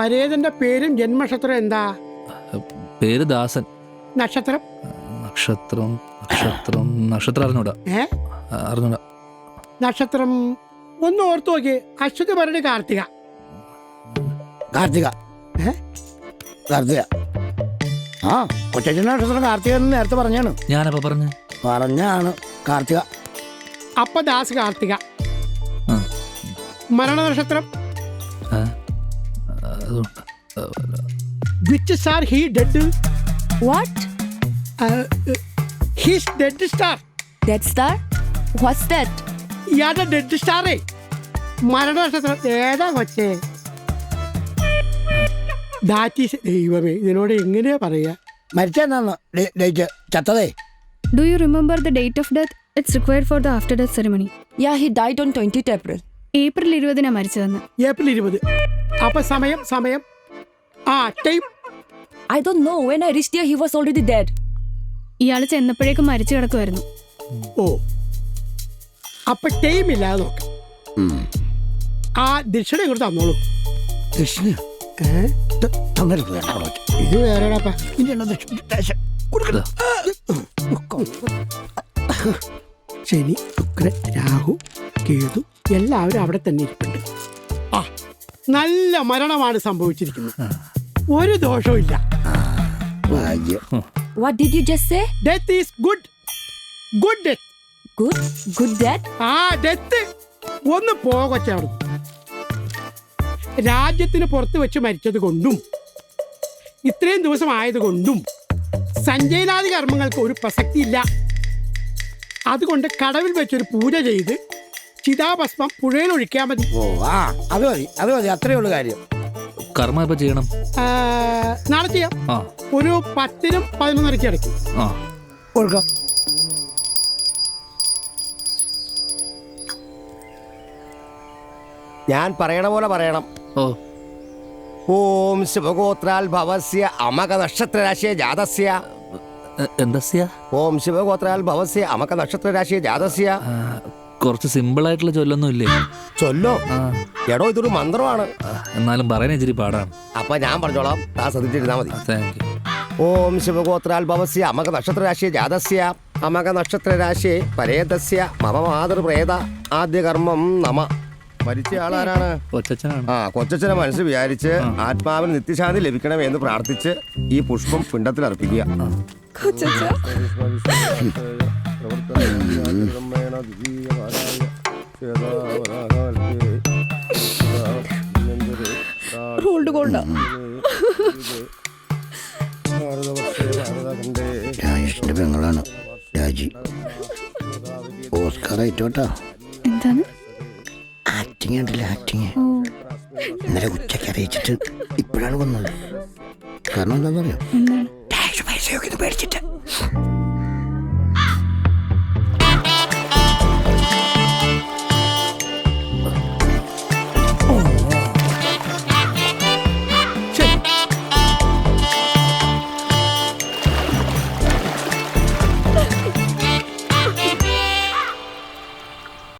പരേതന്റെ പേരും ജന്മനക്ഷത്രം എന്താ? പേര് ദാസൻ. നക്ഷത്രം? നക്ഷത്രം നക്ഷത്രം നക്ഷത്രം അറിഞ്ഞൂടാ. അറിഞ്ഞൂടാ. നക്ഷത്രം ഒന്ന് ഓർത്തു നോക്കി. അശ്വതി ഭരണി കാർത്തിക. കാർത്തിക കാർത്തിക ആ കൊച്ചച്ഛൻ്റെ നക്ഷത്രം കാർത്തിക എന്ന് നേരത്തെ പറഞ്ഞാണ്. ഞാനപ്പോ പറഞ്ഞാണ് കാർത്തിക. അപ്പ ദാസ് കാർത്തിക. മരണ നക്ഷത്രം? Which star he dead? What? His dead star. Dead star? What's that? ഇയാളുടെ ഡെഡ് സ്റ്റാറേ മരണ നക്ഷത്രം ഏതാ കൊച്ചേ? ദാറ്റീസ്. ദൈവമേ, ഇതിനോട് എങ്ങനെയാ പറയാ? മരിച്ചെന്നാണ് date ചത്തതേ. Do you remember the date of death? It's required for the after death ceremony. Yeah, he died on 20th April. April 20 മരിച്ചതെന്ന്. ഏപ്രിൽ 20. അപ്പൊ സമയം time? I don't know. When I reached here, he was already dead. ഇയാൾ ചെന്നപ്പോഴേക്കും മരിച്ചു കിടക്കുമായിരുന്നു. ഓ, അപ്പൊ time ഇല്ലാതെ നോക്ക. ആ ദക്ഷിണ കൊടുത്ത് തന്നോളൂ. ദക്ഷിണ ഇത് വേറെടാ. ശനി, ശുക്രൻ, രാഹു, കേതു എല്ലാവരും അവിടെ തന്നെ ഇരിപ്പുണ്ട്. ആ, നല്ല മരണമാണ് സംഭവിച്ചിരിക്കുന്നത്. ഒരു ദോഷവും ഇല്ല. What did you just say? Death is good. Good death. Good death? ആ, ഡെത്ത്. ഒന്ന് പോകച്ചാണ്. രാജ്യത്തിന് പുറത്ത് വെച്ച് മരിച്ചത് കൊണ്ടും ഇത്രയും ദിവസം ആയതുകൊണ്ടും സഞ്ചയനാദി കർമ്മങ്ങൾക്ക് ഒരു പ്രസക്തി ഇല്ല. അതുകൊണ്ട് കടവിൽ വെച്ചൊരു പൂജ ചെയ്ത് ചിതാഭസ്മം പുഴയിൽ ഒഴിക്കാൻ മതി. ഓ ആ അത് മതി അത്രേ ഉള്ളു കാര്യം. കർമ്മ ഇപ്പൊ ചെയ്യണം. നാളെ ചെയ്യാം. ഒരു 10-നും 11-നും ഇടയ്ക്ക് കൊടുക്കാം. ഞാൻ പറയണ പോലെ പറയണം. ഓം ശിവഗോത്രാൽ ഭവസ്യ അമക നക്ഷത്രരാശിയ ജാതസ്യ. എന്തസ്യ? ഓം ശിവഗോത്രാൽ ഭവസ്യ അമക നക്ഷത്രരാശിയ ജാതസ്യ. കുറച്ച് സിമ്പിൾ ആയിട്ടുള്ള ചൊല്ലൊന്നും ഇല്ലേ? ചൊല്ലോ എടോ, ഇതൊരു മന്ത്രമാണ്. എന്നാലും പറയാൻ ഇച്ചിരി പാടാണ്. അപ്പൊ ഞാൻ പറഞ്ഞോളാം, താ ശ്രദ്ധിച്ചിരുന്നാ മതി. Thank you. ഓം ശിവഗോത്രാൽ ഭവസ്യ അമക നക്ഷത്രരാശിയ ജാതസ്യ അമക നക്ഷത്രരാശിയെ പരേതസ്യ മമ മാതൃപ്രേത ആദ്യ കർമ്മം നമ. മരിച്ച ആളാരാണ്? കൊച്ചച്ഛനാണ്. കൊച്ചച്ഛനെ മനസ്സ് വിചാരിച്ച് ആത്മാവിന് നിത്യശാന്തി ലഭിക്കണമെന്ന് പ്രാർത്ഥിച്ച് ഈ പുഷ്പം പിണ്ടത്തിൽ അർപ്പിക്കുക. രാജേഷിന്റെ പെങ്ങളാണ് രാജി. ഓസ്കാർ ആയിട്ടോട്ടാ. എന്താണ് ആക്ടിങ് ഉണ്ടല്ലോ, ആക്ടിങ്. ഇന്നലെ ഉച്ചയ്ക്ക് അറിയിച്ചിട്ട് ഇപ്പോഴാണ് വന്നത്. കാരണം എന്താ പറയാ, പേടിച്ചിട്ട്